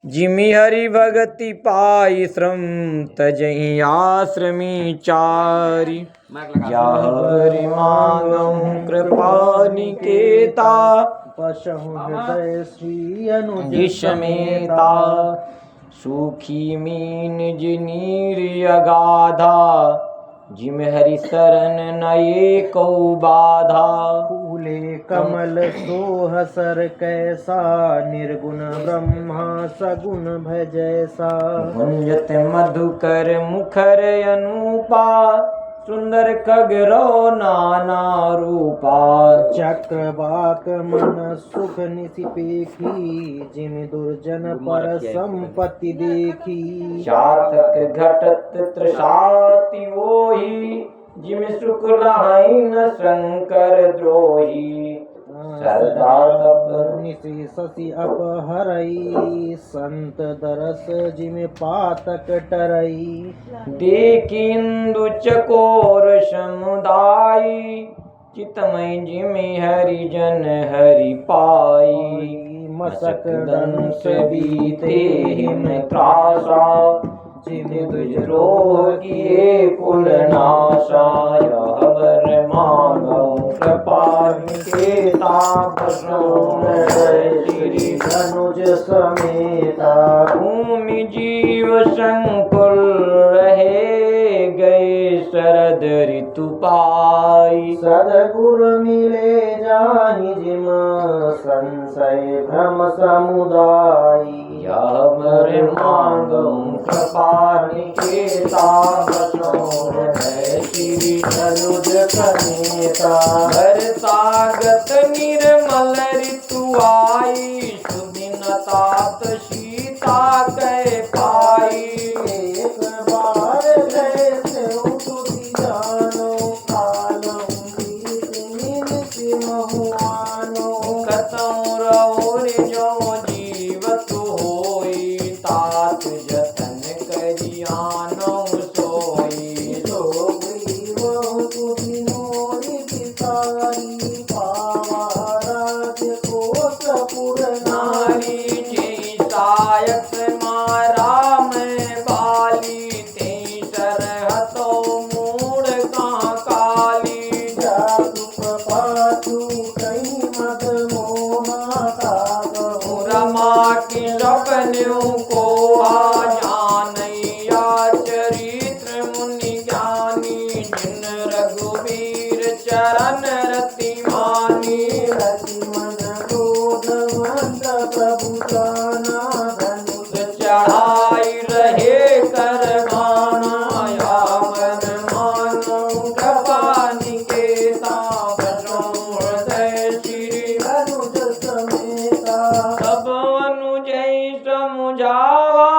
जिमि हरि भगति पाई श्रम तजहि आश्रमी चारि। याहरि मांगहु कृपा निकेता पशहु हृदय श्री अनुज समेता। सूखी मीन जिनीर अगाधा जिम हरि शरण नये को बाधा। फूले कमल सोह सर कैसा निर्गुण ब्रह्मा सगुण भजैसा। गुंजत मधुकर मुखर अनुपा सुंदर खगरो नाना रूपा। चक्रवाक मन सुख निसिपेखी जिम दुर्जन पर संपत्ति देखी। चातक घटत त्रसाति वोहि जिम सुख लाहि न शंकर द्रोही। सरदा तप निशि शशि अपहरई संत दरस जिम पातक टरई। देखि इंदु चकोर समुदायी चितमय जिमि हरिजन हरि पाई। मसक दंश बीते हिम त्रासा जिम दुजरोह किए कुल नाशा। यावर मांगहु कृपा निकेता बसहु श्री धनुज समेता। भूमि जीव संकुल रहे गए शरद ऋतु पाई। सद्गुरु मिले जाहि जिम संशय भ्रम समुदायी। यावर मांगहु कृपा निकेता बसहु श्री धनुज समेता। बरसागत निर्मल ऋतु आई सुदिन तात सीता कै पाई। एक बार गए सुधि जानो कालम बीत महुआनो। कतौ रहो रे जो जीवत होई तात जतन करि आनो सोई। सुधि मोरि पितारी पावा राज्य कोस पुर नारी। नारी जी सायक मारा में बाली ते सरहतो मूड़ कहाँ काली। जातु पाछू कहीं मद मोहा कागो। रमा की सपनों को आ जानैया चरित्र मुनि ज्ञानी। जिन रघुवीर चरण रति मानी। रति मन क्रोधवंत प्रभु जाना। धनुष चढ़ाई रहे करवाना। यावर मानव कृपा निकेता बसहु हृदय श्री धनुज समेता। सब अनुजै समुझावा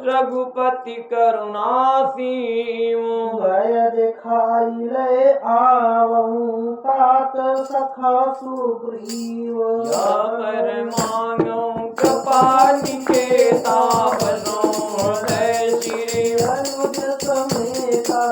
रघुपति करुणा सीमो। भय दिखाई ले आवहु तात सखा सुग्रीव। यावर मांगहु कृपा निकेता बसहु हृदय श्री धनुज समेता।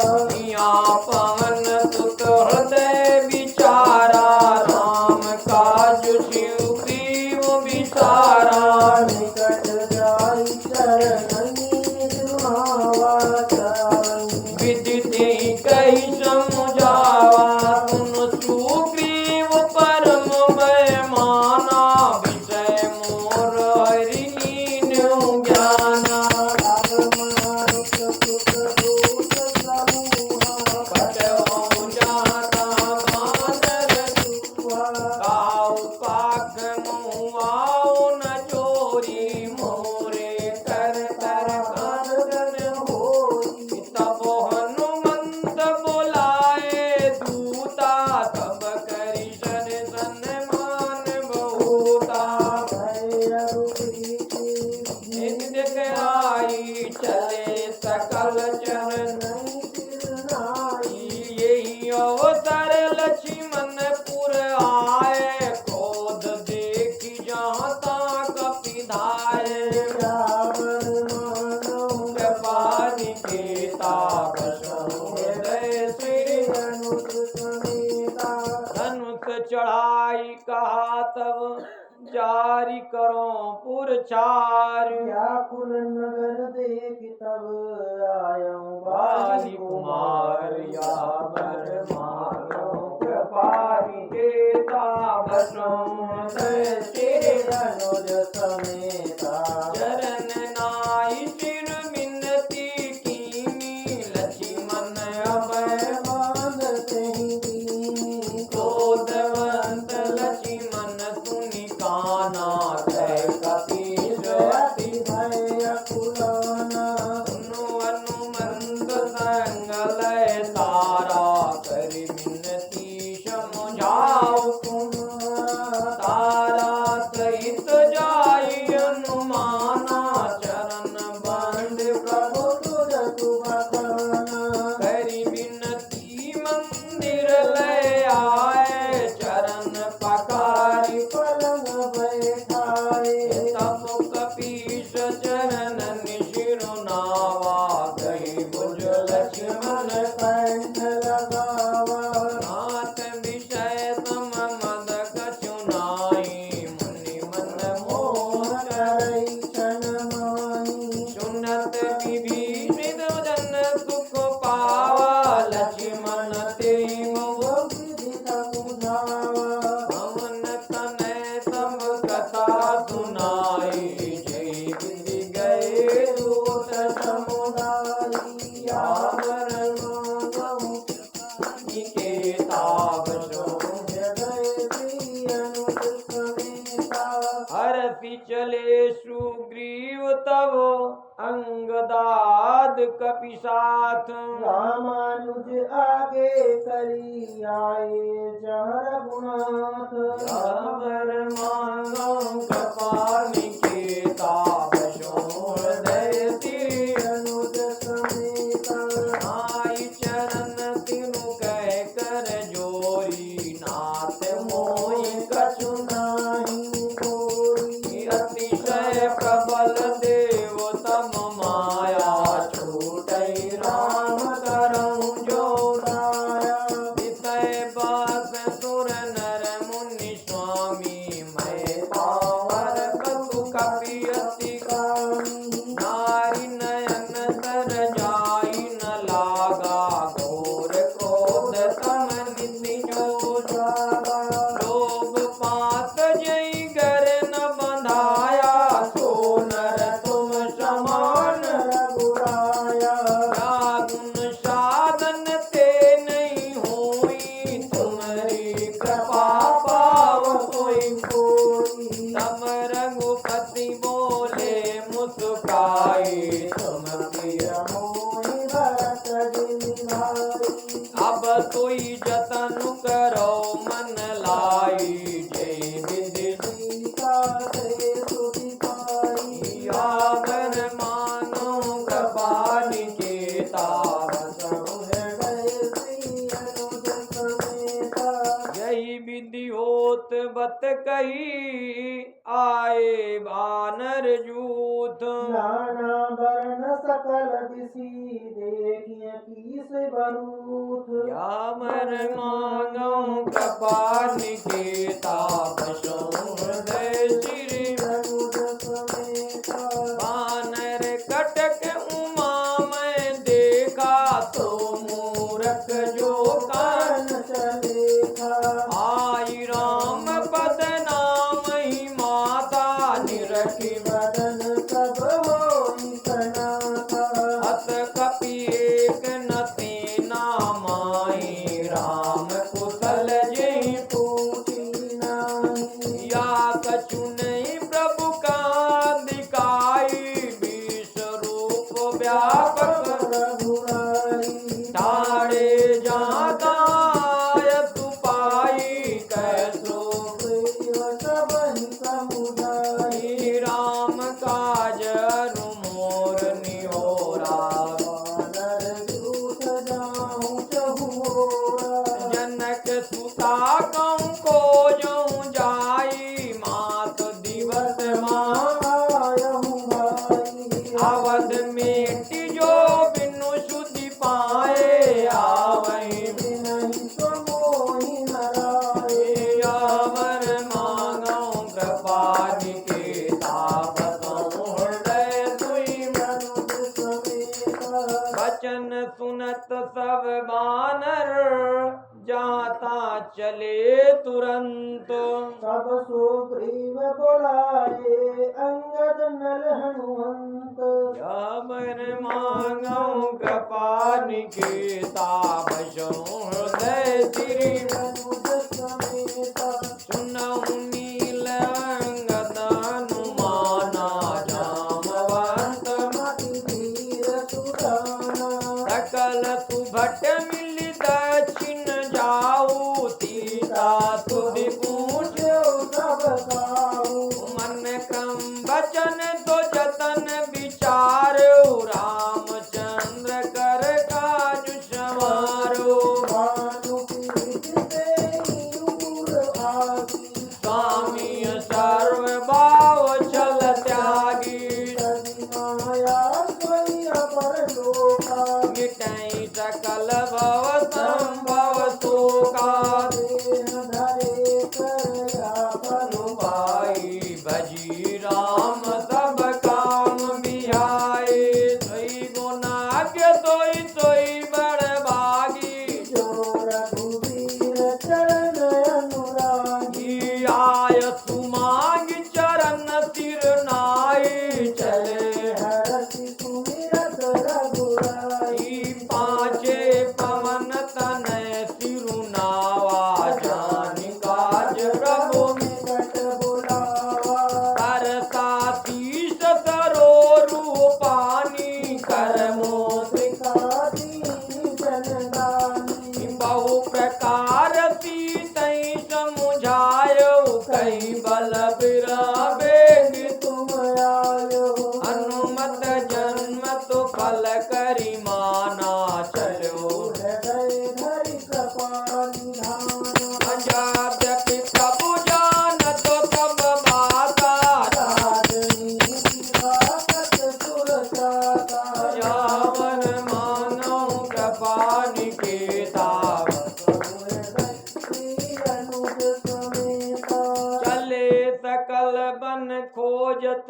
या पवन सुत हृदय विचारा राम काज सुग्रीव विचारा। निकट जाई चरणनि सुहावा चरण। विदिते कहि समुझावा सुनु सुग्रीव परम माना। विषय मोर हरि कीन्हु ज्ञाना। मारुत सुत दूत समूहा। पठऔ जाता बानर सुहा। गाऊ पाख मुआऊ न चोरी। मोरे कर कर कानन होई। तब हनुमंत बोलाए दूता। तब करि सन सन्मान बहुता। भय रुपी नित दिखलाई चले सकल चरण। नहीं फिरनाई। यही अवसर लक्ष्मणपुर आए। क्रोध देखि जहाँ ता कपिधाए। रावण मानो कृपा निकेता बसहु हृदय श्री धनुष समेता। धनुष चढ़ाई कहा तब जारी। करो पुरचार व्याकुल नगर देख तब आयऊं बाली कुमार यावर मानो कृपारी केता बसों श्री अनुज समेता चरण नाई चिर मिन्नती कीनी लक्ष्मण अभय मानते ही दीनी क्रोधवंत लक्ष्मण सुनि काना कह कपीश अति भय अकुलाना सुनु हनुमंत संग लय तारा करि मिन्नती समझाओ तारा सहित जाई हनुमाना चरण बंद प्रभु तुझ सुबखाना करि विनती मंदिर ले आए चरण पकारी पलंग बैठाए तब कपीश चरण निशिरुनावा गई भुज लक्ष्मण कंठ लगावा नाथ विषय सम मद कछुनाई मुनि मन मोह करई क्षण माही सुनत विभीषित जन सुख पावा लक्ष्मण तेहि मोह विधि समुझावा पवन तनय सब कथा सुनाई जय विधि गए दूत समुदायी यावर मानव निकेता बसो जय श्री अनुज समेता हरति चले सुग्रीव तव अंगदाद कपिसाथ रामानुज आगे करी आए जहाँ रघुनाथ रामर मांगो कृपा निकेता बसो हृदय श्री अनुज समेता आई चरण तिनु कह कर जोरी नाथ मोहि कछु नाही कोई अतिशय प्रबल देव तम माया छूटई राम करऊं जो दाया विषय बास सुर नर मुनि स्वामी मैं पावर पशु कपि अति कामी नारी नयन तर जाई न लागा घोर क्रोध तम निधि जो जागा लोभ पात जई घर न बंधाया सो नर तुम समान रघुराया क्या गुण साधन ते नहीं होई तुम्हारी कृपा पाव कोई कोई तब रघुपति बोले मुस्काई तुम प्रिय मोहि भरत जिमि भाई अब तोई जतन करो मन लाई जय विधि सीता से सुधि पाई यावर मानो कृपा निकेता बसहु हृदय श्री अनुज समेता यही विधि होत बत कही आए बानर जूथ नाना वर्ण सकल दिशि देखिए कीस बरूथ यामर मांगो कृपा निकेता बसो हृदय श्री अनुज समेता बानर कटक उमा में देखा तो मूरख जो कान कान चलेखा आई राम पद नाम ही माता निरखी बदन सब होई सनाथा अत कपि एक न तेना माई राम कुशल जय पूछी नाही या कछु नहीं प्रभु का दिखाई जानत सब बानर जाता चले तुरंत। सब सुग्रीव बोलाए अंगद नल हनुमंत। मन मांगो कृपा निकेता बसो हृदय श्री अनुज समेता। सुनहु नील अंगद हनुमाना जामवंत मति धीर सुराना। सकल सुभट मिल दक्षिण जाऊ सीता तुधि पूछ सब काहू। मन क्रम वचन तो जतन विचार रामचंद्र कर काज समारो। भानुपीठ देहि दूर आगी। स्वामी सर्व भाव छल त्यागी तदि माया सोई अपर लोका। मिटई सकल भव संभव शोका। देह धरे करया भाई भजी राम सब काम बिहाए। सोई गुनाग्य सोई सोई बड़ भागी जो रघुवीर चरण अनुरागी। आय सुमांग चरण सिर नाई चले हरसि सुमिरत रघुराई। पांचे पवन तनय सिरुनावा जानि काज प्रभु निकट बुलावा। करता शीश सरो रूपानी कर मोद्रिका दीन जनदानी। बहु प्रकार सीतई समुझायो कई बल बिराबेग तुम आयो। अनुमत जन्म तो फल करी माना चलो हृदय धरि कृपा निधाना। अजाद्यपि प्रभु जानत सब बाता राजनीति घातक सुरचाता। यावन मानव कृपा निकेता हृदय श्री अनुज समेता। चले सकल बन खोजत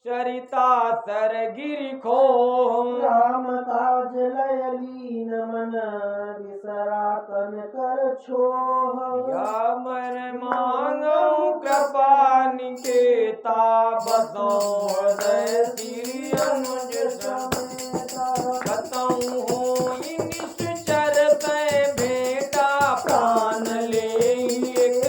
सरिता सर गिरि खो। राम काज लय लीन मन बिसरा तन कर छोह। या मन मांगो कृपा निकेता बसो हृदय श्री अनुज समेता। कतहु होई निश्चर से भेटा प्राण ले एक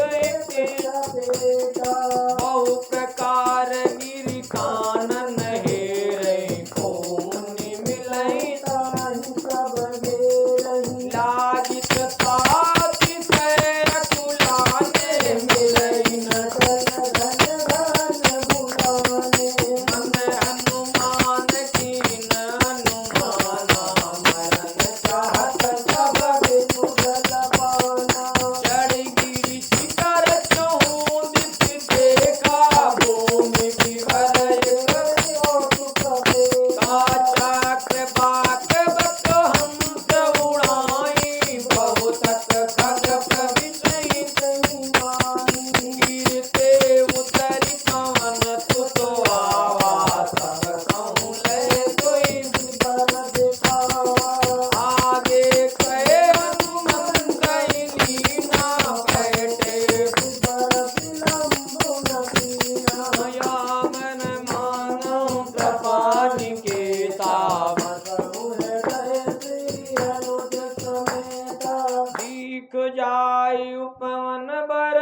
बेटा बहु प्रकार गिरि कानन हेरै को मुनि मिलै ताहि सब घेरहि। लागित साथी से अकुलाने मिलै न धन धन बुलाने। मन हनुमान कीन हनुमाना मरण चाहत सब बिनु जल पाना। चढ़ गिरि शिखर चहु दिस देखा भूमि विवर एक करियो सुख बेगा। चक्र बाक बक हंस उड़ाई बहुतक खग प्रविशई तहि माही। गिरते उतरि पवन सुत आवा सब कहूँ लय सोई बल दिखावा। आगे कहे हनुमंत लीना बैठे बर विलम्ब न कीना। या मन मानो कृपा निकेता बसहु हृदय श्री अनुज समेता। दीख जाय उपवन बर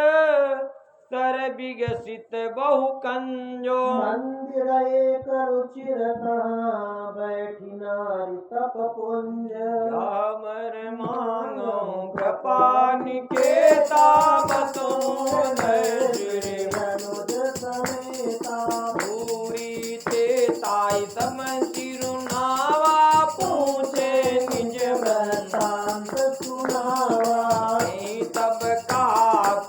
सर विगसित बहु कंजो। मंदिर एक रुचिर कहाँ बैठी नारी तप पुंज। रामर मांगो कृपा निकेता बसो हृदय श्री अनुज समेता। पूरी ते ताई सम सिरुनावा पूछे निज वृत्तांत सुनावा। तब का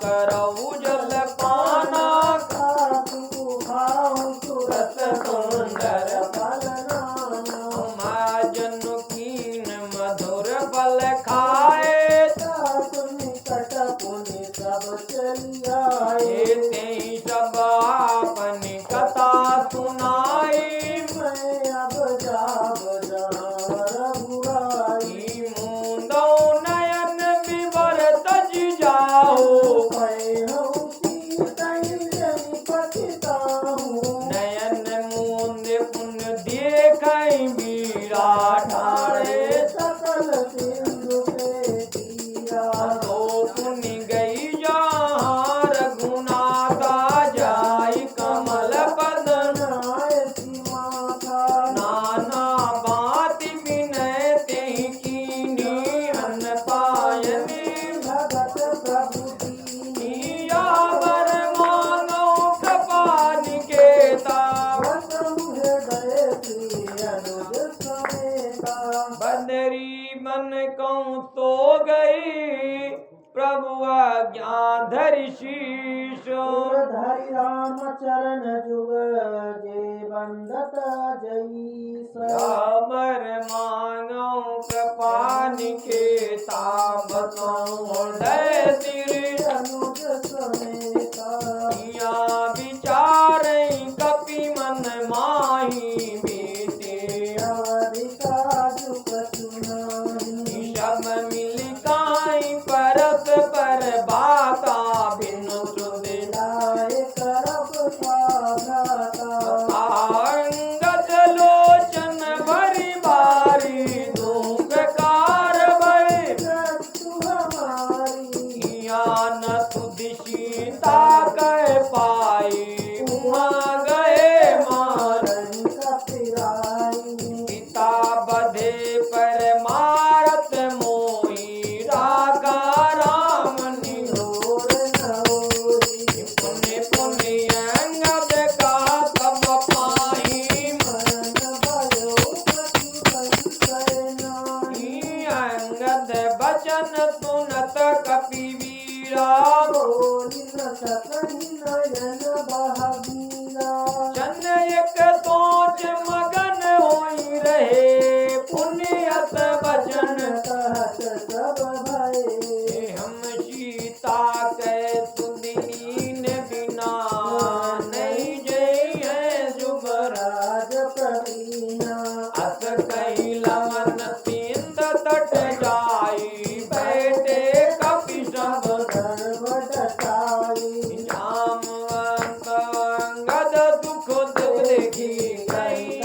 करऊ जल पाना साधु भाव सुरत सुंदर फल नाना। महाजन कीन मधुर फल खाए साधु निकट पुनि सब चलियाए। ते सब अपनी कथा सुनाई मैं अब प्रभु आज्ञा धरि शीश धरि राम चरण जुग जे बंदत जईस अमर मांगो कृपा निकेता बसों हृदय श्री अनुज समेता या विचार कपि मन माही बीते अवधिका जुग चुनाही शब मिल काई परस पर बाता बिनु सुध लाए करब भ्राता अंगद लोचन भरी बारी दो प्रकार भय तू हमारी ज्ञान सुदिशीता कह पाई उमा गए मार पिता बधे पर मारत मोही रागा राम निहोर पुण्य पुण्य अंगद का तब पाही अंगद बचन सुनत कपि वीरा चन एक सोच मगन होई रहे पुण्यत बचन हम सीता के सुदीन बिना नहीं जय है जुबराज अस कैला मन तीन तट जाई बैठे कपि सब जामवंत अंगद दुख देखी गई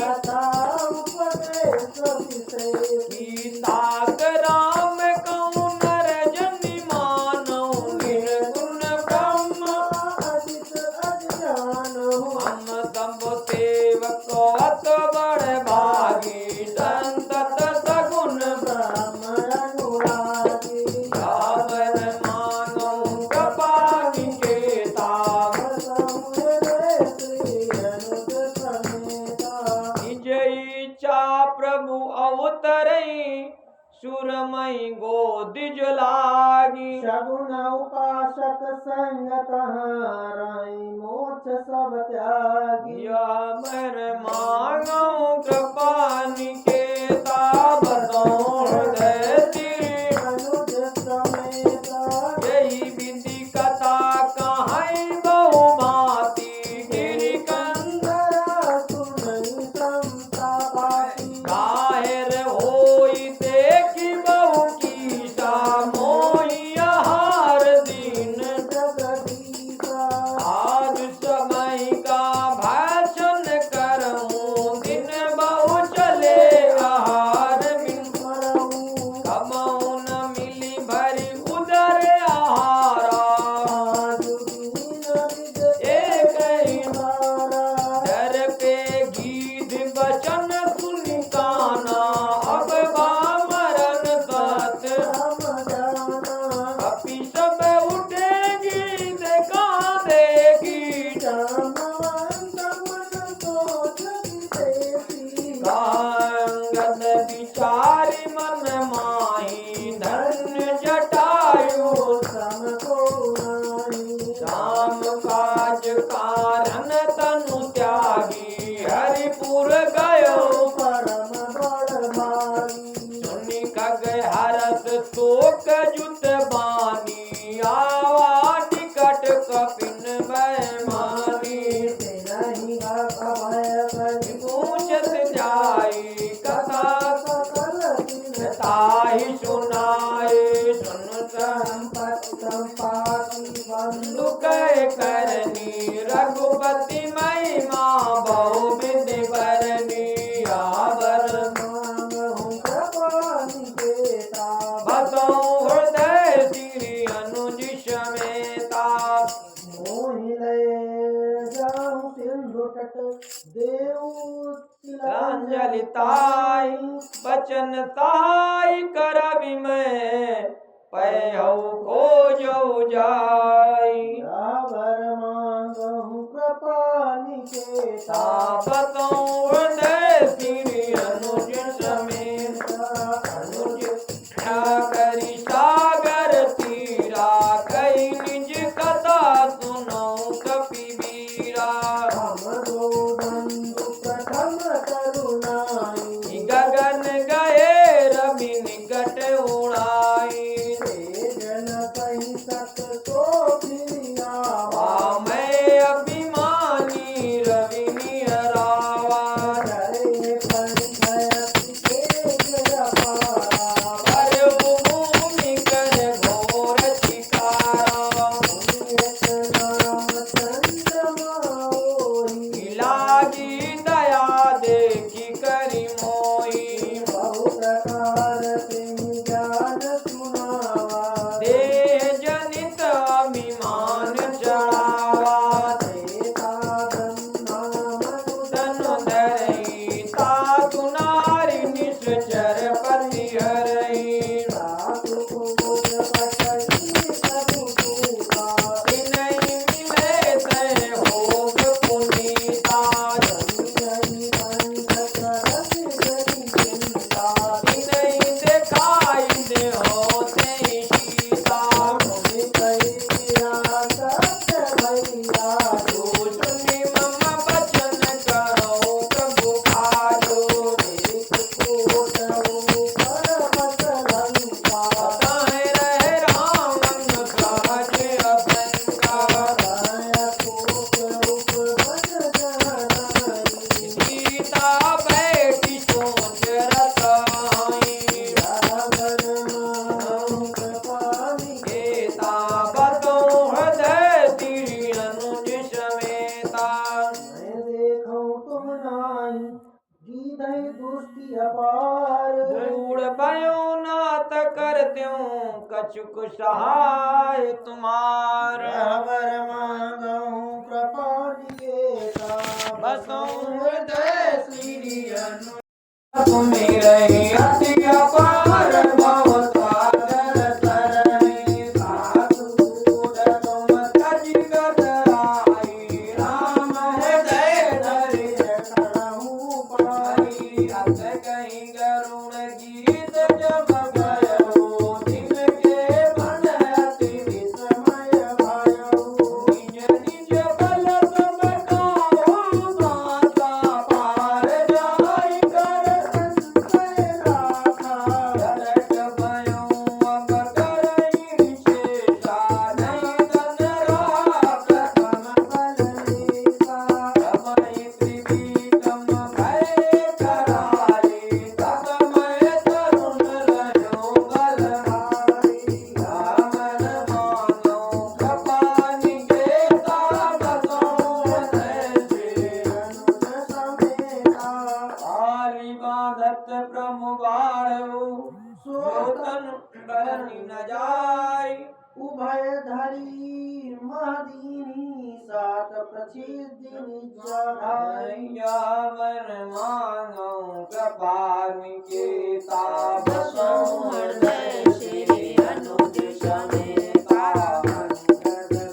सीतात राम कहूँ नर जनि मानो निर्गुण ब्रह्म हम तब सेवक अत बड़ भागी संतत सगुण सावर मानो कृपा निकेता निज इच्छा प्रभु अवतरई सुरमई गोदिज लागी शगुन उपासक संगत हाराई मोक्ष सब त्यागी या मर मांगो कृपा निकेता बसों हृदय श्री अनुज समेता यही विधि कथा कहाई बहु भांति गिरि कंदरा सुनई संतापाती काहिर होई देखी बहु कीसा मोहि आहार दीन जगदीशा आज समय का भाषण करूं दिन बहु चले आहार बिन मरऊ कबहु न मिली भरी उदर आहारा एक ही डर पे गीध बचन सुनि काना अब बामरन सत कपि सब उठेगी देखा देगी अंगद विचारी मन माही धन्य जटायु राम काज कारण तनु त्यागी हरिपुर गयो सुनि खग हरस शोक जुत बानी आवा टिकट कपिन बैमानी पूछत जाई कथा ताहि सुनाए सुन बंधु कह करनी रघुपति महिमा बहु विधि बरनी आवर बसों हृदय श्री अनुज समेता अंजलि ताई बचन ताई करबि मैं पैहु खोजौ जाई तापतों हृदय श्री अनुज समेत अनुज करी सागर तीरा दुष्टि अपार बूढ़ भयो नाथ कर त्यों कछुक सहाय तुम्हार वर मांगहु कृपा निकेता बसों हृदय श्री अनु मेरे अति अपार भव सागर तरहि साधु तुम तज गदराई राम हृदय धरि करहु पाई अत कहीं गरुण गीत जब गयो जिनके मन अति विस्मय भयो निज निज बल सब गाओ माता पार जाय कर संशय राखा जरट भयो अब करई शेषा नहीं धन राख बल लेसा समय त्रिविक्रम भय कराई तब मैं तरुण रजो बलहारी रावण मानो कृपा निकेता बसों हृदय अनुज समेता आली बांधत ब्रह्म बाढ़ो सोतन बरनी न जाय उभय धरी महदीनी सात प्रचिदिनी चढ़ाई यावन मांगो कृपा निकेता बसों हृदय श्री अनुज समेता अंगद करी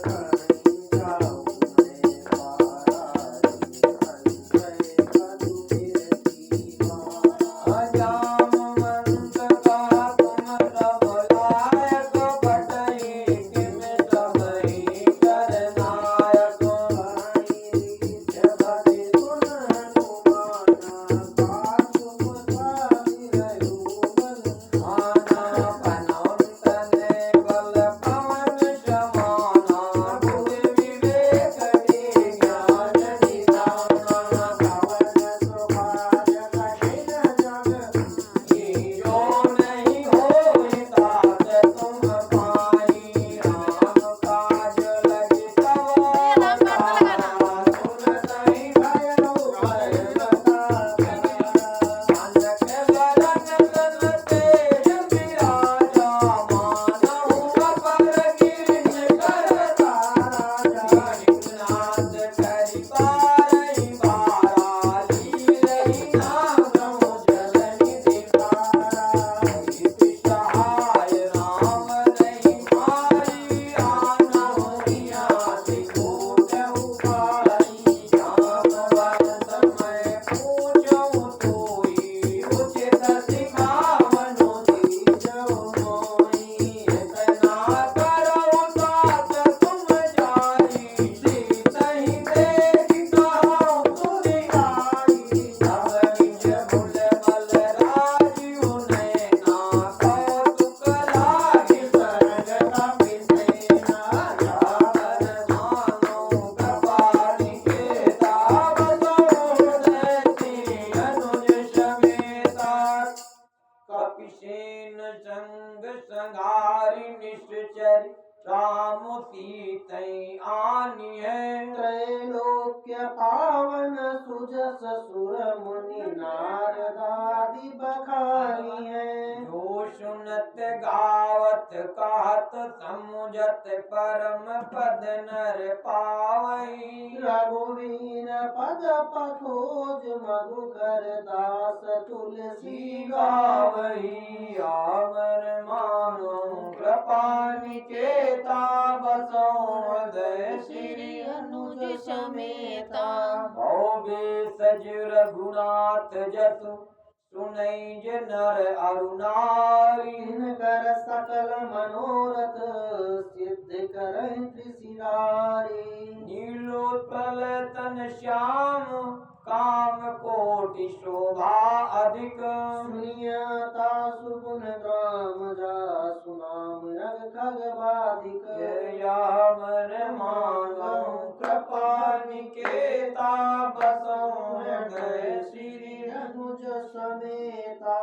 जाऊं मैं पारारी संशय कछु कीर्ति मारा अजामवंत का तुम सब लायक बटई किम सबहि करनायक आना पनौत ने बल पवन समाना बुध विवेक ज्ञान निधाना जो नहीं होई तात तुम पाई राम काज लगी सवारा सुन नहीं भयो भय अनक वरन तन तेज विराजा मानहु अपर गिरिन करता नाथ करि पारई बारा लीलहि नागहु जलनि दिखारा सहाय राम नहीं मारी आनहु नियाति कूटहु पारी जामवन समय पूछहु तोई उचित सिखावनु दीजहु मोई इतना करहु तात तुम जाई सीतहि देहि कहउँ तुरियाई तब निज भुल बल राजीव नैना कौतुक लाहि सरग तपिसेना जावन मानो कृपा निकेता बसों हृदय श्री अनुज समेता कपिसेन संग संहारी निश्चर राम सीतै आनी है त्रैलोक्य पावन सुजस सुर मुनि नारदादि बखानी है जो सुनत गावत कहत समुझत परम पद नर पावई रघुवीर पद पथोज मधुकर दास तुलसी गावई आवर मानो कृपा निकेता बसों हृदय श्री अनुज समेता भौवे सज रघुनाथ जसु सुनई जे नर अरुणारी इनकर सकल मनोरथ सिद्ध करहि त्रिशिरारी नीलोत्पल तन श्याम काम कोटि शोभा अधिक सुनियता सुगुण ग्राम जासु नाम यग खग बाधिक यावर मांगो कृपा निकेता बसों हृदय श्री अनुज समेता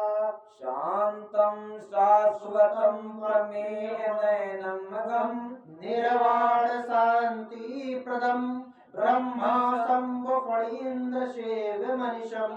शांतं शाश्वतं प्रमेय नयनमगं निर्वाण शांति प्रदम ब्रह्मा शंभ फणीन्द्र सेव्य मनिषम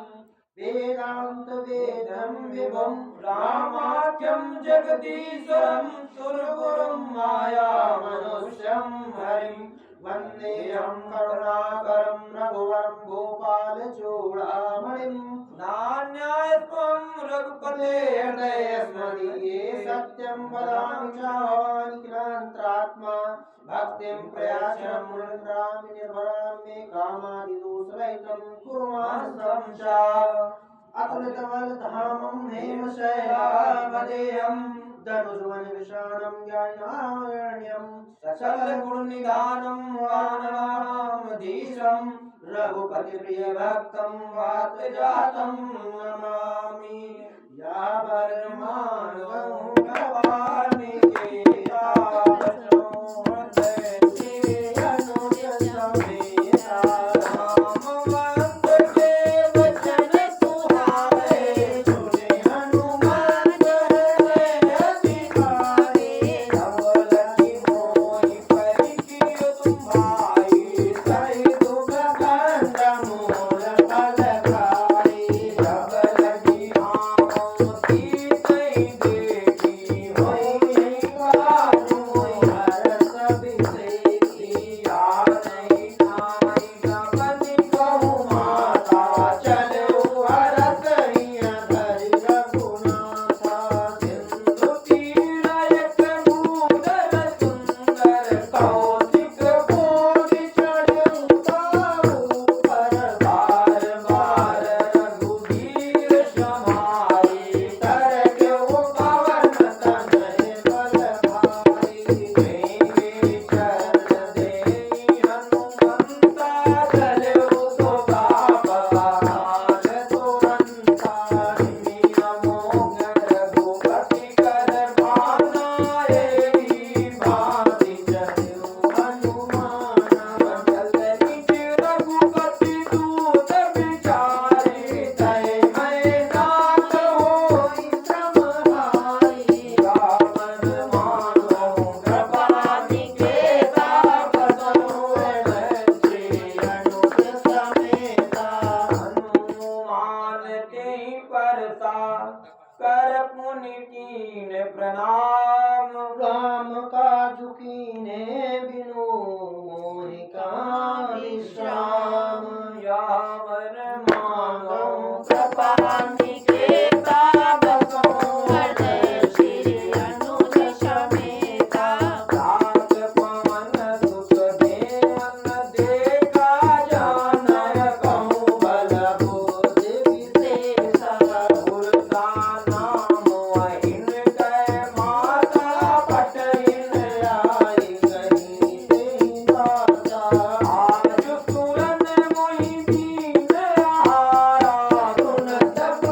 वेदांत वेदं विभुं रामाख्यं जगदीश्वरं सुरगुरुं मायामनुष्यं हरिं वन्देऽहं करुणाकरं रघुवरं गोपालचूडामणिं नान्यायत्वं रघुपते हृदयस्मदीये सत्यं वदामि च भवानिखिलान्तरात्मा भक्तिं प्रयासं मुनिन्द्रामि निर्भरां मे कामादिदोषरहितं कुरु मानसं च अतुलितबलधामं हेमशैलावदेहं धनुर्वनविशालं ज्ञानारण्यं सकलगुणनिधानं वानराणामधीशं रघुपतिप्रियभक्तं वातजातं नमामि यावन्मानवं भवानिकेता कर पुनि कीन प्रणाम राम काजु कीने बिनु मोहि काहि श्याम यावर मानो कृपा निकेता बसो हृदय श्री अनुज समेता रात पवन सुख देवन देखा जानय कहूँ बल बुद्धि विशेष गुरदा नाम वहिन गए माता पटहिन आई कहीं ते दाता आज तुरन मोहि दीन आहारा सुन तब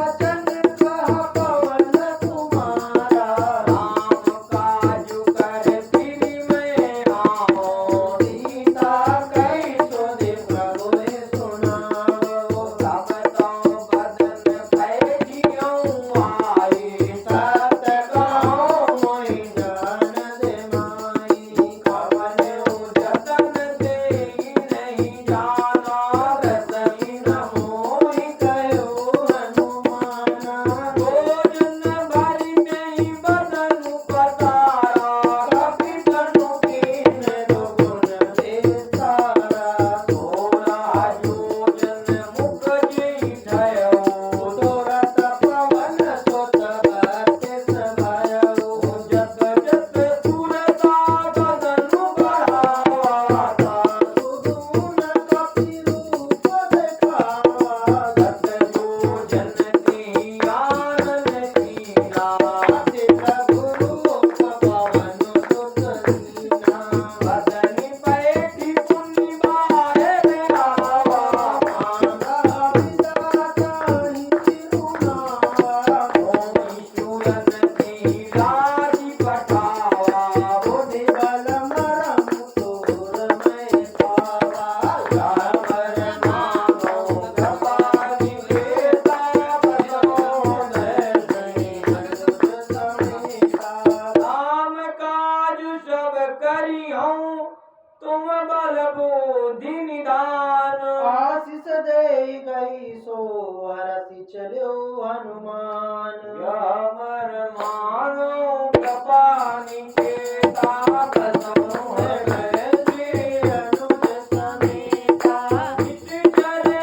चलो हनुमान यमर मानो कृपानि केता बसहु हृदय श्री अनुज समेता नित चले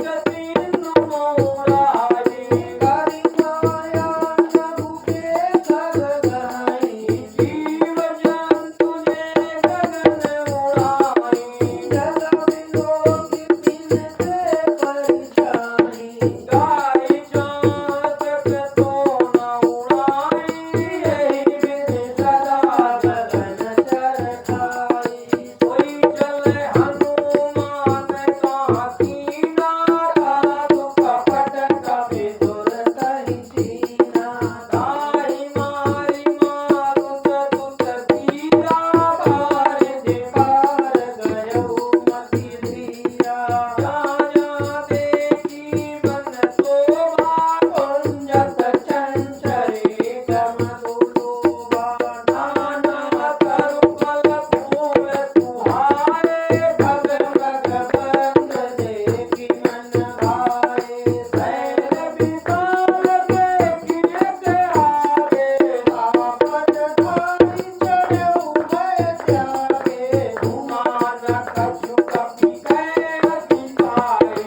गतिनु मोरारी करि माया प्रभु के सग गई जीव जंतु ने गगन उड़ाई जग विलोक बिन से परिछाई गाय चातक तो न उड़ाई यही विधि सदा गगन चरखाई कोई चले हनुमान का कीना साधु कपट कपि दुर सहि सीना दाई मारी मारुत तुत धीरा बार पार गयो मति धीरा जाया देखी बन शोभा कुंजत चंचरी मधुलोभा नाना तरुपल फूल सुहाए भग भग बंद देखि मन भाए सैल विशाल देखिए के आगे आपन धारी चढ़ऊ भय त्यागे गुमान कछु कपि कह अधिकाई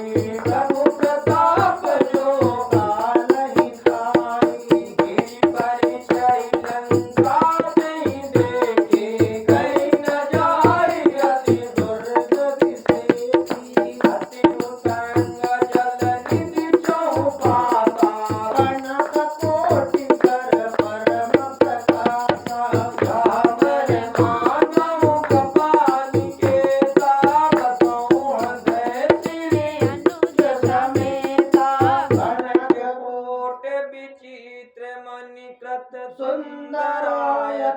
प्रभु प्रताप जो नहीं खाई गिरि परिचय लंका नहीं देखे कहीं न जाई अति दुर्गति सेती अति उत्तंग जल निधि चौपाता कनक कोटि कर परम प्रकाशा रामर मानव कपालि केता बसहु हृदय श्री अनुज समेता कनक कोट विचित्र मणिकृत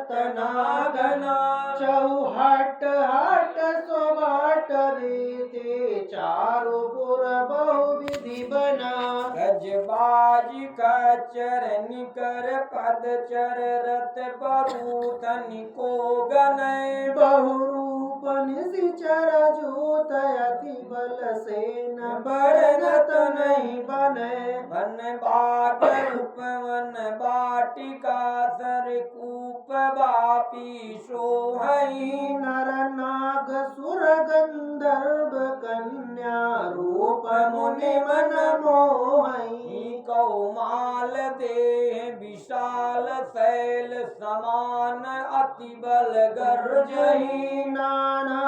सुंदरायतनागना चौहट हट सोबाट रीति चारु पुर बहु विधि बना गजबाज कचर निकर पदचर रथ बरूतनि को गनय बहुरूप निशिचर जूत अति बल सेन बरनत नहीं बने वन बाग उपवन वाटिका सर कूप बापी सोहई नर नाग सुर गंधर्व कन्या रूप मुनि मन मोहई कौमाल देह विशाल शैल समान अति बल गर्जही नाना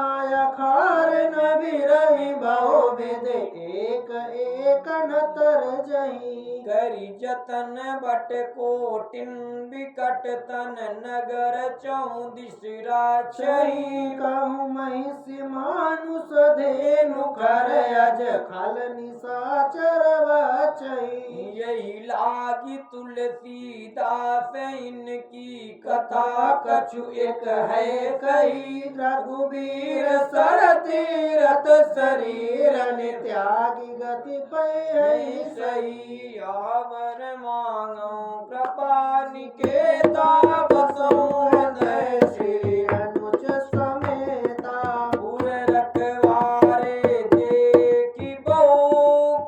अखार न बिरहि बहु विध एक एक न तर जही करि जतन बट कोटिन विकट तन नगर चौदिश राछही कहूँ महिषी मानुष धेनु कर अज खल निशाचर बचई यही लागी तुलसीदास इनकी कथा कछु एक है कही रघुवीर सर तीरथ शरीर त्यागी गति पै सही आवर मांगो कृपा निकेता बसो हृदय श्री अनुज समेता पुर रखवारे देखी बहु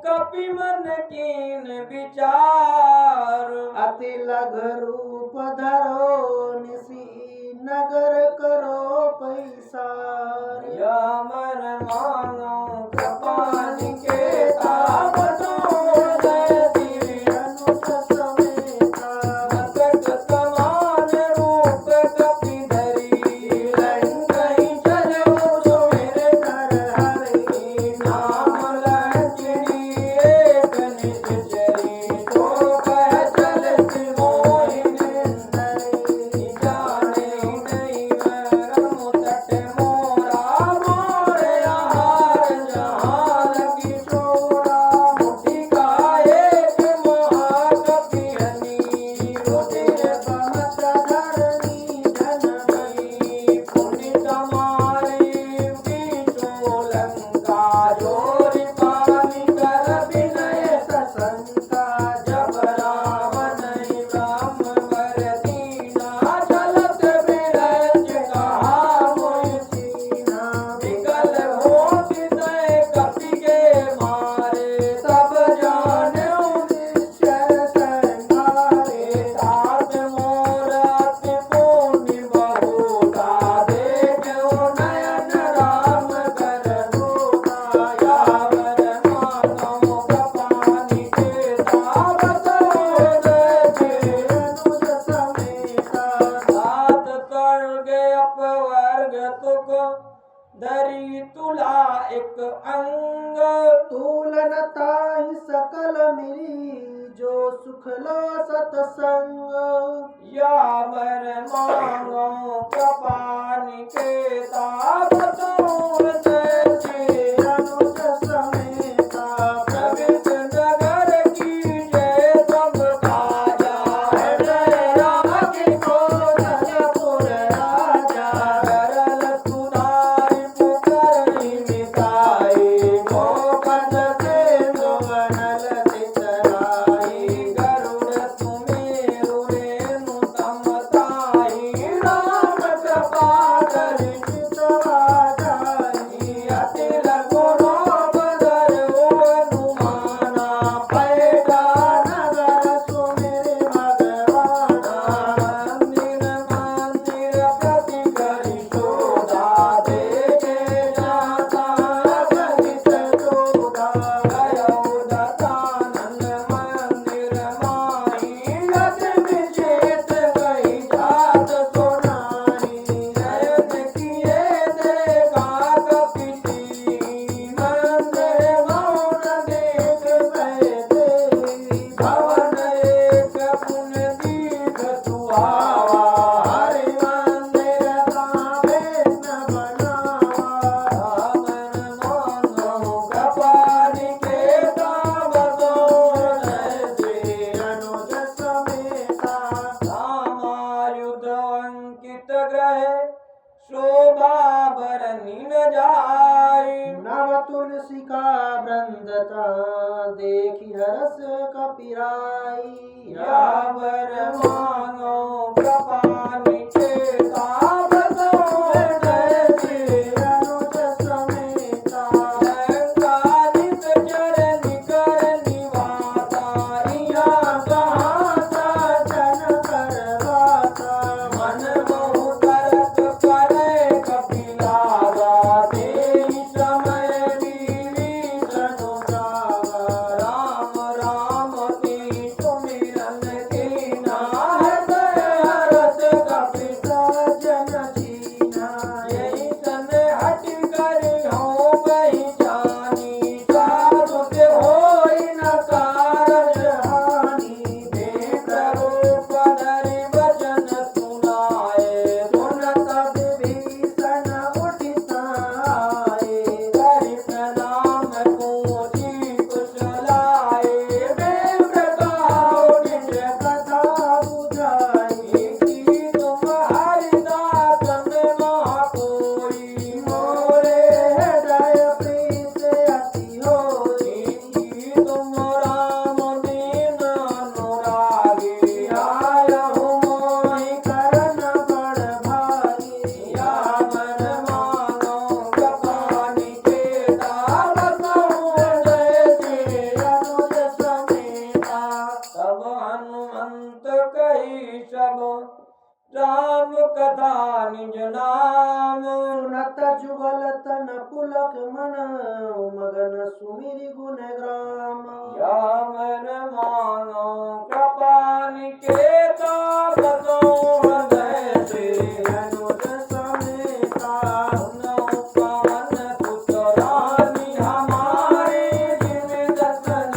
कपि मन कीन विचार अति लघ रूप धरो निसी नगर करो पैसार यमर मांगो कृपा निकेता बसो हृदय श्री अनुज समेता मस्तक समान रूप कपि धरी लंकहि चलो सुमिर नर हरि नाम लक्ष्मी एक निज चरी तो कह चलत मोहिनी जाने नहीं मैं रमु तट मोरा मोर आहार फल मिली जो सुख लो सत्संग। यावर मांगो कृपानि के ताबतों जैसे अनुज समेता प्रवित नगर की जय सब काजा हृदय राखी को जयपुर राजा करल सुनाई पुकरी मिताई गोपद सिंधु बनल सितराई गरुड़ सुमेरु रेणु तमताई राम कृपा करि चितवा जाई अतिल गुरु बदर अनुमाना पैदा नगर सुमिर भगवाना मंदिर मंदिर प्रति करि शोधा देखे जाता गणित चोदा गयो दत्तानंद मंदिर माई अति विचेत गई जात सुनाई नयन किए देखा कपिती मंदिर मौन देख बैठे भवन एक पुण्य दीर्घ सुहावा हरि मंदिर कावे न बनावा रामन मांगो कृपानि के ताबतों जैसे अनुज समेता रामायुध अंकित ग्रह शोभा बरनी न जाई नव तुलसी का वृंदता देखी हरस कपिराई यावर मांगो कृपानि के ताबतों जैसे अनुज समेता लंकानित चरनि कर निवासा इहाँ कहाँ साजन करवाता मन बहु तरत करे कपिलावा तेहि समय विभीषण गावा राम राम की सुमिरन कीना हृदय हरस कपि साजन जीना यही सन हट कर हो बही जानी साधु के होई न कारज हानि रूप धरि वचन सुनाए सुनत विभीषण उठिताए करि प्रणाम पूजी कुशलाए विप्र कहो निज कथा बुझाई की तुम हरिदासन महा कोई मोरे हृदय प्रीत अति होई की तुम राम दीन अनुरागी आयहु मोहि करन बड़ भारी यावन मांगो कृपानि के ताबतों जैसे अनुज समेता तब हनुमंत कही सब राम कथा निज नाम सुनत जुगल तन पुलक मन मगन सुमिरि गुण ग्राम यावन मांगो कृपानि के ताबतों जैसे अनुज समेता सुनो पवन सुत रानी हमारी जिन दसन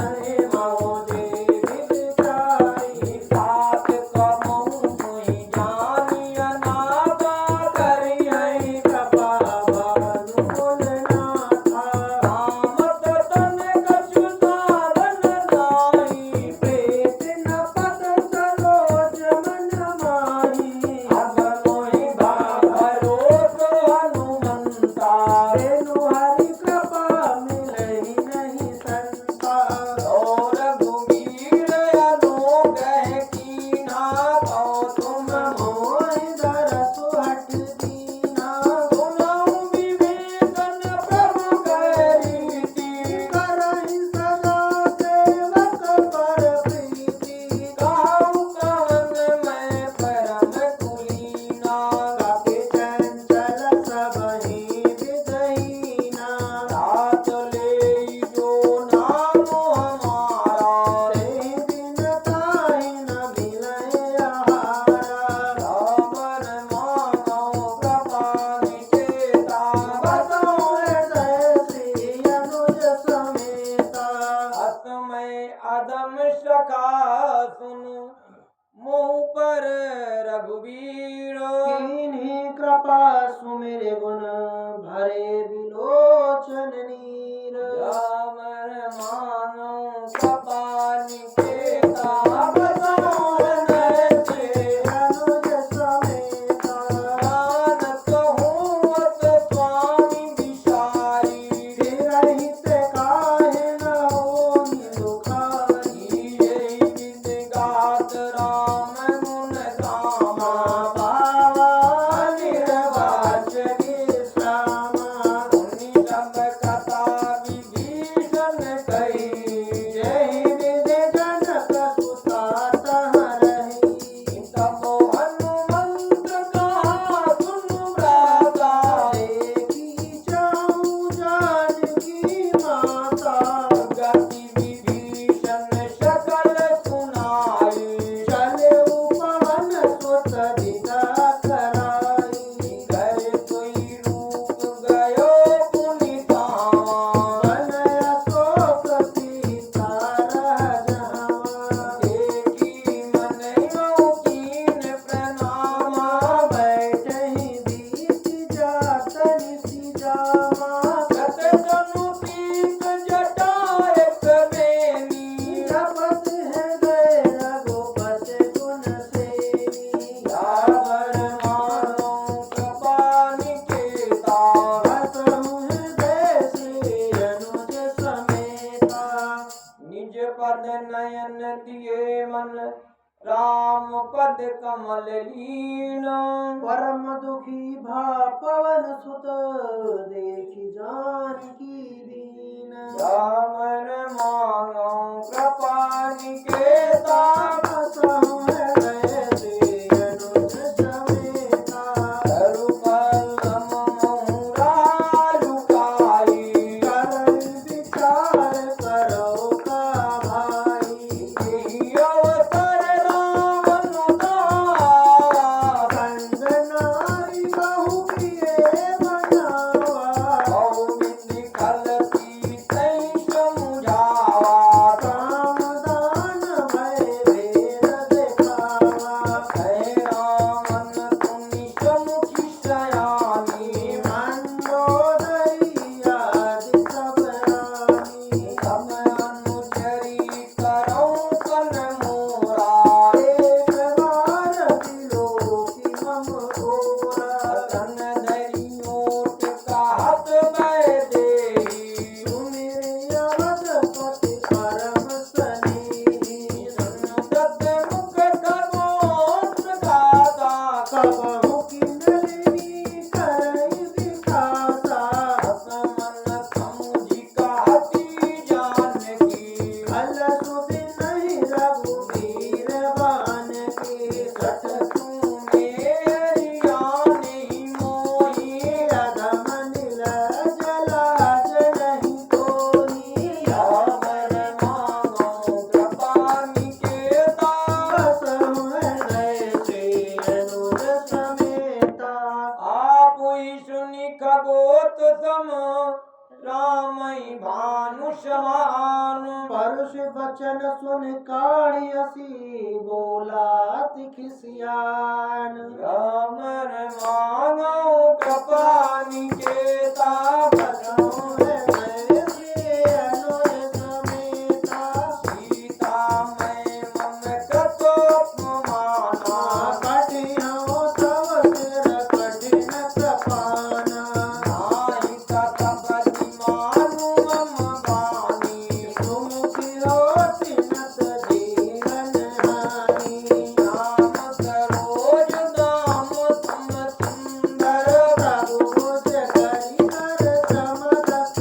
मोदी विदिताई सात कमऊ हुई जानी अनाथा करी है कृपा भानु गुणनाथा राम तन कछु साधन नाई अदम सखा सुन मुँह पर रघुवीर कीन्ही कृपा सुमिर गुण भरे बिलोचन नीर रामर मानो कपाल के ताबसान से अनुज समेता जानत हूँ अत स्वामी विषारी रहित काहे न होई दुखारी यही विद गात राम गुण गामा बाबा निर्वाच विश्रामा उन्हीं सब कथा विभीषण कही जय विद जनक सुता तह रही तब हनुमंत कहा सुन भ्राता देखी जाऊं जानकी माता गति विभीषण सकल सुनाई चले उपवन सुत विदा कराई गए कोई रूप गयो पुनितावा बनय शोक सीता रह जहाँ देखी मनयो कीन प्रणामा बैठहि बीत जात निसि जामा कत जनु पीत जटा एक बेनी जपत हृदय रघुपति गुण सेवी रावण मानो कृपानि केता हसहु हृदय से अनुज समेता निज पद नयन दिए मन राम पद कमल लीन परम दुखी भा पवन सुत देखि जानकी दीन रामन मानो कृपा निकेता हसहु हृदय से अनुज समेता रघुपल्लम मोरा लुकाई करन विचार करो का भाई यही अवसर रावण गावा संग नारी बहु प्रिय बनावा गोविंद खलती तै समुझावा काम दान भय भेद देखावा है रामन तुनि समुखी सयानी मंदोदरी आदि सब रानी तम अनुचरी करौ कन मोरा एक बार बिलोकी मम ओरा तन धरि ओट कहत मै देही सुमिर अवधपति परम स्नेही सुनत मुख खगोश गाता कबहु किन्नरी करई विखासा मन समुझि कहती जानकी खल सुध नहीं रघुवीर बान की सठ तू मेरी आनी मोही अधम नील जलाज नहीं कोई रावण मानो कृपा निकेता हसहु हृदय से अनुज समेता आपुई सुनि खगोत सम रामई भानु समान परुष बचन सुन काढ़ियसी बोला तिखिसियान राम मानो कृपा निकेता हसहु हृदय से अनुज समेता सीता मैं मम कतो माना कठिनो तव सिर कठिन कृपाना नाहि तपति मानु मम बानी सुमुखी होति नत जीवन हानि नाम सरोज दाम तुम सुंदर प्रभु जगरि हर समरस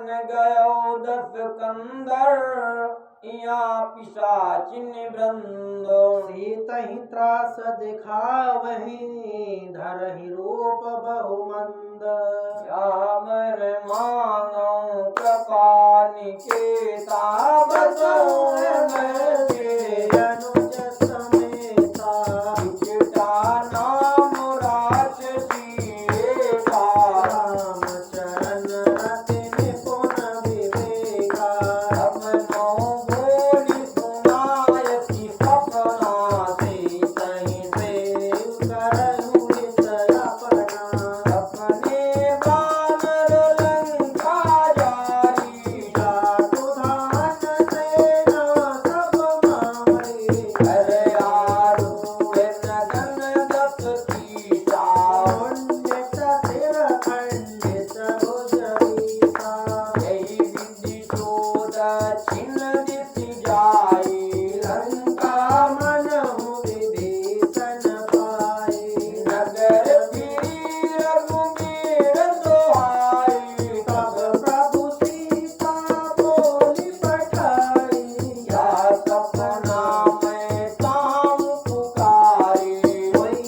बन गयो 10 कंदर या पिशाचिन वृंद सीतहि त्रास दिखावहि धरहि रूप बहुमंद यामर मांगो कृपा निकेता बसो मैं अनुज समेता विचटा नाम राक्षसी एका राम चरण रति निपुण विवेका अपनो बोली सुनायति सपना से सही सेव करहु हित अपना अपने बानर लंका जारी जातु धान सेना सब मारी अरे यारो नगन दस सीता पंडित सिर खंडित भुजगीता यही विधि शोध छिन्न दिशि जाई लंका मनहु विभीषण पाए नगर फिरी रघुवीर दोहाई तब प्रभु सीता बोली पठाई या सपना में ताम पुकारी कोई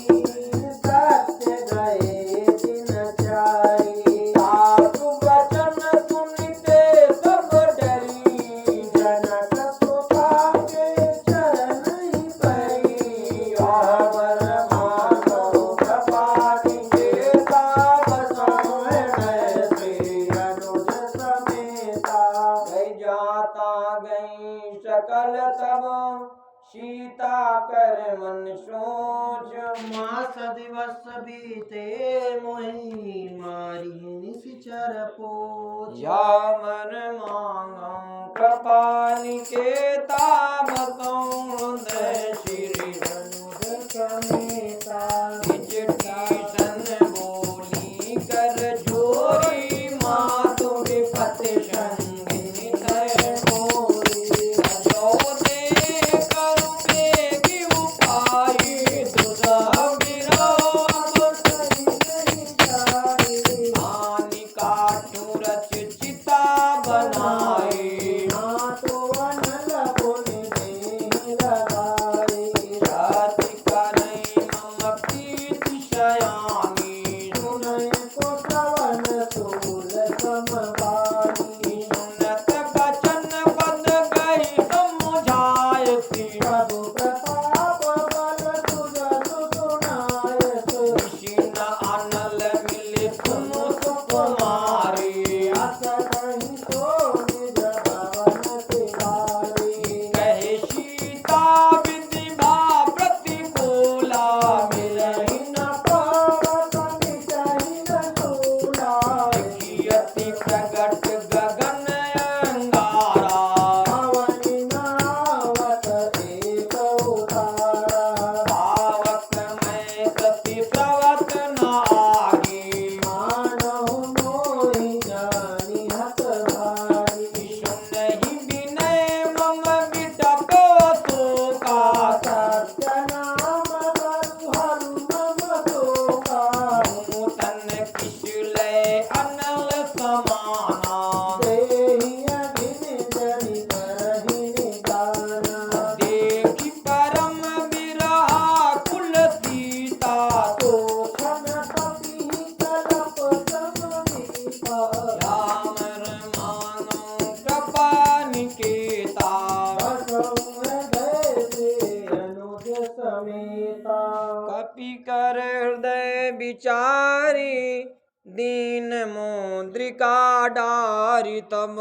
सत्य गए दिन चारी सासु वचन सुनते सब डरी जनक सुता के चरण ही परी यावर मानो कृपाति केता बसों ऐसे अनुज समेता गई जाता गई सकल तब सीता कर मन सोच मास दिवस बीते मोहि मारी निश्चर पोच या मन मांगो कृपा निकेता बसों श्री अनुज समेता चिट्ठी सन बोली कर जोरी मातु विपति संगिनी तय मोरी अजोदे करु बेगी उपाई दुर्लभ विरोध हानि काटु रच चिता बनाई जाति करई मम प्रीति शयानी सुनत बचन पद गई समुझायती कृष्ण अनल मिले सुनु सुकुमारी कहे सीता विधि भा प्रतिकूला मिलहि न देखियति प्रगट गगन अंगारा पावक में कपि प्रवत नागी सुनहि विनय मम विटप शोका नूतन किशुलय अनल समाना देखि परम विरहा कुल सीता राम मानो कृपा निकेता कपि कर हृदय विचारी दीन मुद्रिका डारी तब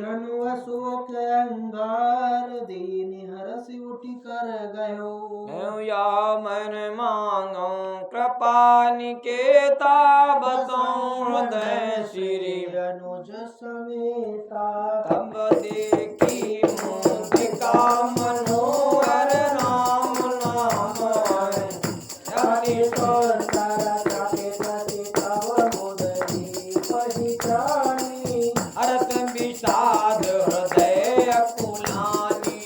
जनु अशोक अंगार दीन हरसि उठि कर गयो मैं या मन मांगो कृपा निकेता बसों हृदय श्री अनुज समेता तब देखी मुद्रिका मनोहर राम नाम हरि अरत विषाद हृदय कुलानी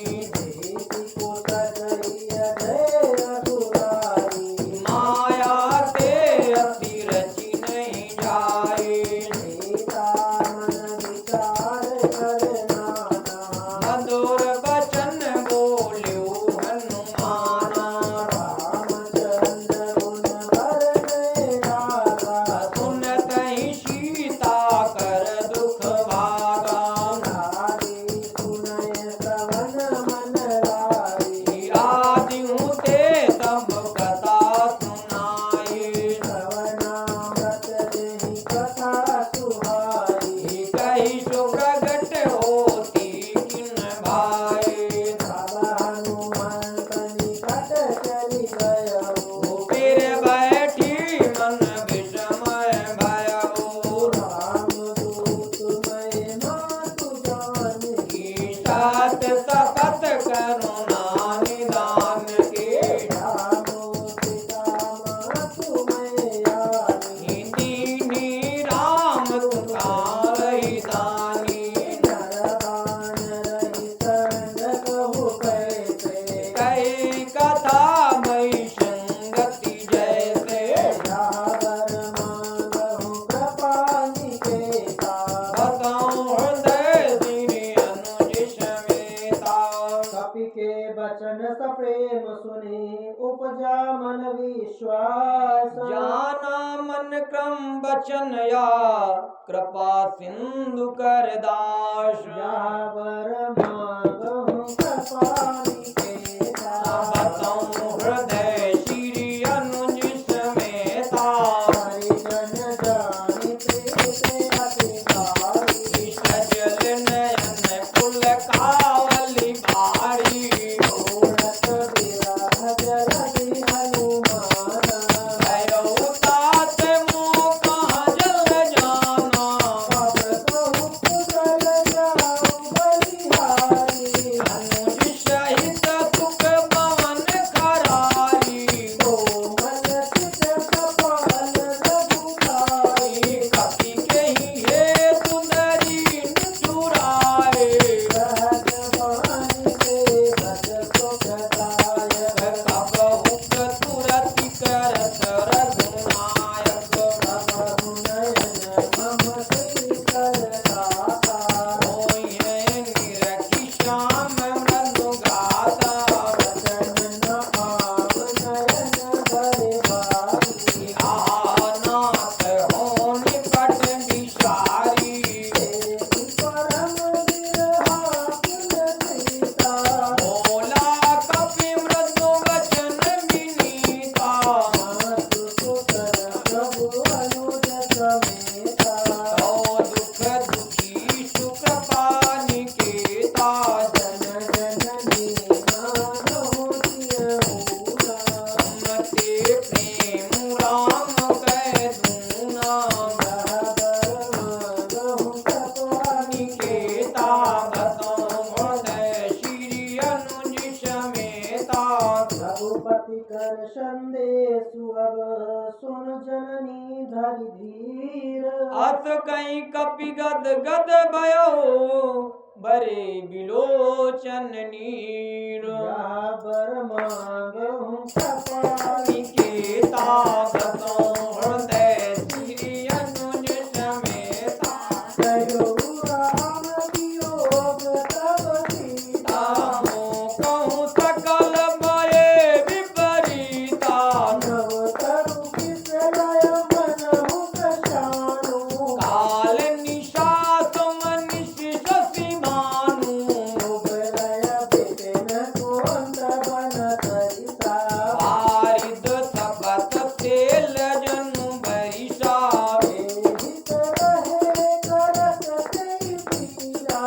माया ते अति रचि नहीं जाए रस प्रेम सुने उपजा मन विश्वास। जाना मन क्रम बचन या कृपा सिंधु कर दास। यावर मांगहु कृपा निकेता। बताऊं हृदय श्री अनुज समेता। हरिजन जानि प्रीत अधिकारी। सजल नयन कुल कावली भारी। ओढ़त विरह जलधि हनुमाना। भयो तात मोह कहाँ जल जाना। अब कहु कुशल जाऊं बलिहारी। अनुज सहित सुख पवन करारी। कोमल चित कपाल रघुराई। कपि केहि हे सुंदरी चुराए। सहज वाणी सेवक सुखदायक। कबहु तुरति करत रघुनायक। प्रभु नयन मम शीतल दाता। होइए निरखि श्याम मृदु गाता। वचन न आव नयन भरे भारी। नाथ हो निकट विचारी। तेहि परम बिरहा पुलकिता। बोला कपि मृदु वचन विनीता। मातु सुतर प्रभु अनुज समेता। तो दुख दुखी सुख पानिकेता। जन जननी मानहु जियहूना। सुनते प्रेम राम कह दूना। रहबर मांगहु कृपा निकेता बताऊं हृदय श्री अनुज समेता। रघुपति कर संदेशु अब सुन जननी धरि धीर। अत कहीं कपि गद गद भयो बरे बिलोचन नीर। यावर मांगहु कृपा निकेता बताऊं हृदय श्री अनुज समेता। कहो राम वियोग तब सीता। तामो कहूँ सकल भये विपरीता। नव तरु किसलय मनहु प्रशानु। काल निशा मनिष शशि भानु। उभलय विपिन कोंद बन तरिसा। वारिद तपत तेल जनु बरिषा। एहि तरहे करत तेहि पीरा।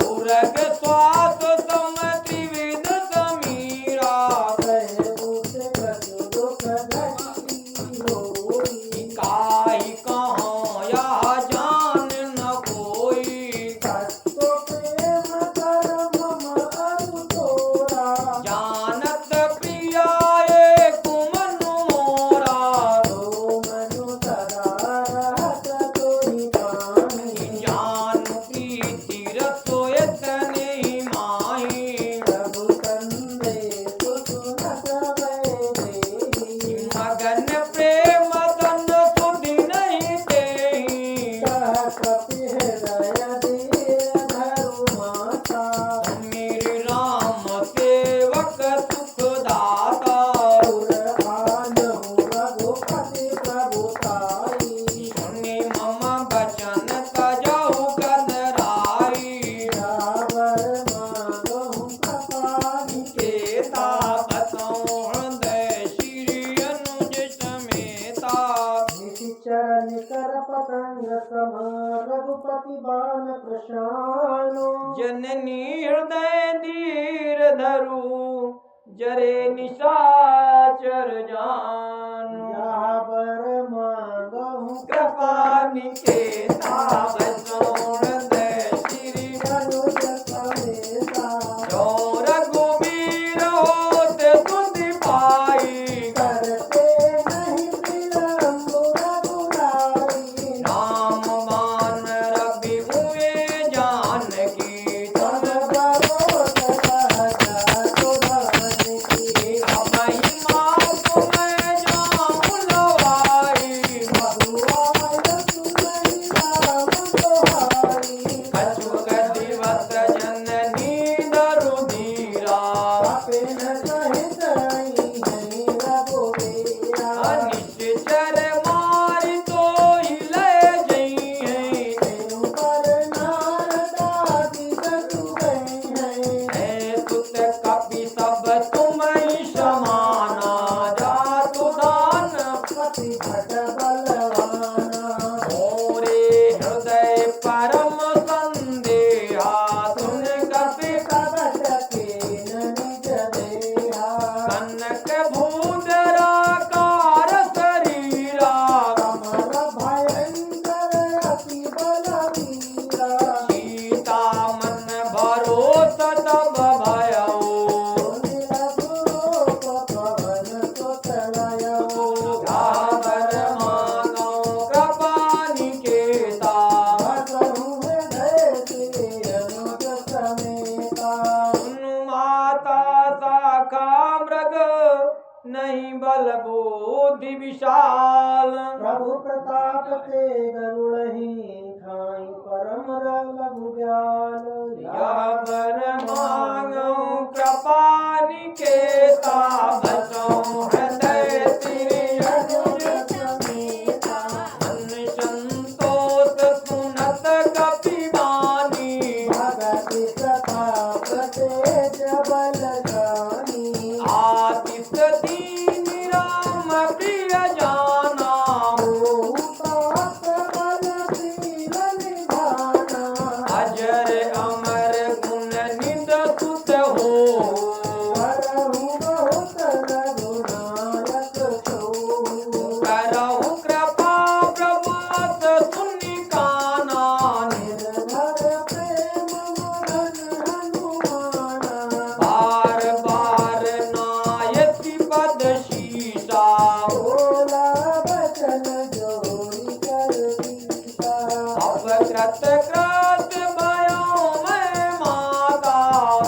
उरग स्वास सम त्रिविध समीरा। कहे उठ कछु दुख घटी होई। काहि कहाँ या जान न कोई। सत्तो प्रेम कर मम अरु तोरा। जानत प्रिया एक मनु मोरा। तो मनु सदा रहत तोहि पानी। जानु प्रीति रसोयत नहीं माही। प्रभु संदेशु सुनत भय देहि। मगन प्रेम तन सुधि नहीं देहि। कह कपि हृदय धीर धरु माता। मेरे राम सेवक सुख दाता। पुर आनहु रघुपति प्रभुताई। सुनि मम बचन तजहु कदराई। यावर मांगहु कृपा निकेता बताऊं हृदय श्री अनुज समेता। निशिचर निकर पतंग सम रघुपति बाण प्रशानो। जननी हृदय धीर धरु जरे निशाचर जानु। यावर मांगहु कृपा निकेता बताऊं हृदय श्री अनुज समेता। जो रघुवीर होते सुधि पाई। करते नहीं विलंब रघुराई। राम मान रवि हुए जानकी। तब बरोत कहता सुधान की। अभय मात मैं जाऊं लवाई। मधुआय सुनहि राम नहीं बल बुद्धि विशाल। प्रभु प्रताप ते गरुड़हि खाई परम लघु ब्याल। यावर मांगो कृपा निकेता बसो हृदय श्री अनुज समेता मन संतोष सुनत कपि वाणी। भगति प्रताप तेज बल जानी। आतिश दीन राम प्रिय जाना। तात बल शील निधाना। अजर अमर गुण नित सुत हो। करहु बहुत रघुनायक छो। करहु कृपा प्रभात सुनि काना। निर्भर प्रेम मगन हनुमाना। बार बार नायति पद शीसा। बोला बचन जोई कर दीसा। अब कृत कृत भयो मैं माता।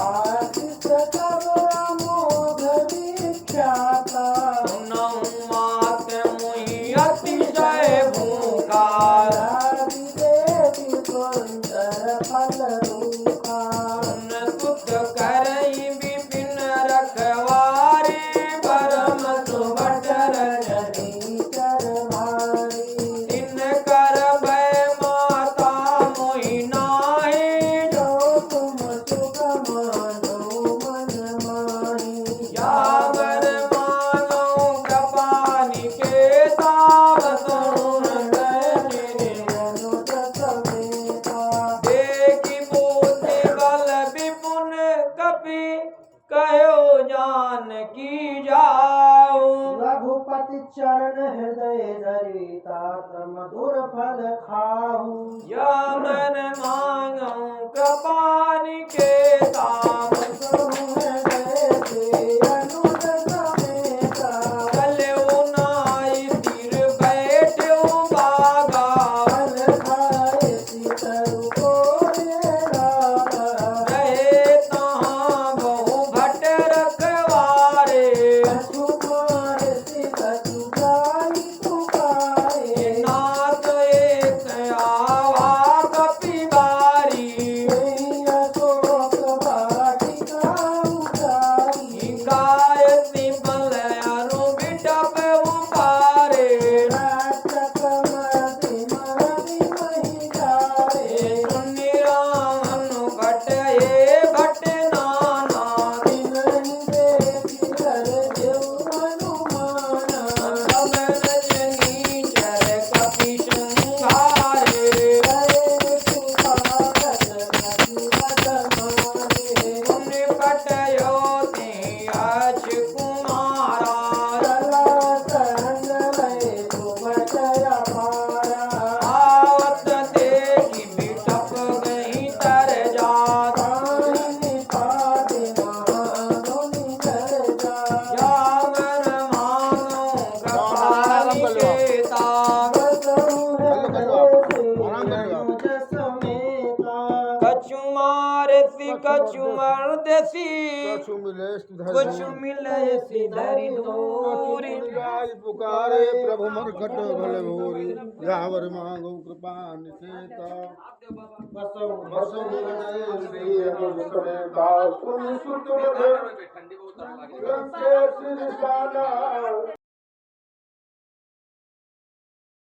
आशीष तब अमोघ विख्याता। सुनहु मात मुहि अतिशय भूखा। आदि देवी सुंदर फल रूपा। सुन सुत करई विपिन रखवारे। परम सुभट रजनी चर भारी। तिन कर भय माता मोहि नाहि। जो तुम सुख मानो मन माही। यावर मानो कृपा निकेता बसो हृदय श्री अनुज समेता। देखि बुद्धि बल विपुन कपि कहो जानकी जाओ। रघुपति चरण हृदय धरि तात मधुर फल खाहु। यावर मांगो कृपा निकेता बसहु हृदय से अनुज समेता। चलो नाई तीर बैठो बागा। फल खाए सितरु कोय लागा। रहे तहाँ बहु भट रखवारे। कछु मार से कछु जाई तुकारे। नाथ एक आवा कपि बारी। एहि अशोक वाटिका उतारी। गायत्री बल अनु बिटप उपारे। नाटक मरति मरति मही जारे। सुनि रामन भट हे भट नाना। तिनहि देखि कर देव हनुमाना। सब रजनी चर कपि संहारे। करे सुभागत कपि बद मारे। पुण्य पटयो ते अच कुमारा। चला तरंग लय सुबचय पारा। आवत देखि बिटप गई तर जात। पानी पादि महाधुनि कर जा। यावर मांगो कृपा निकेता बसहु हृदय से अनुज समेता। कछु मारसी कछु मर्दसी। कछु मिले कुछ मिले सिधरि दूरी। जाय पुकारे प्रभु मरकट भले भोरी। यावर मांगो कृपा निकेता बसो हृदय श्री अनुज समेता। सुन सुत बधे श्री साला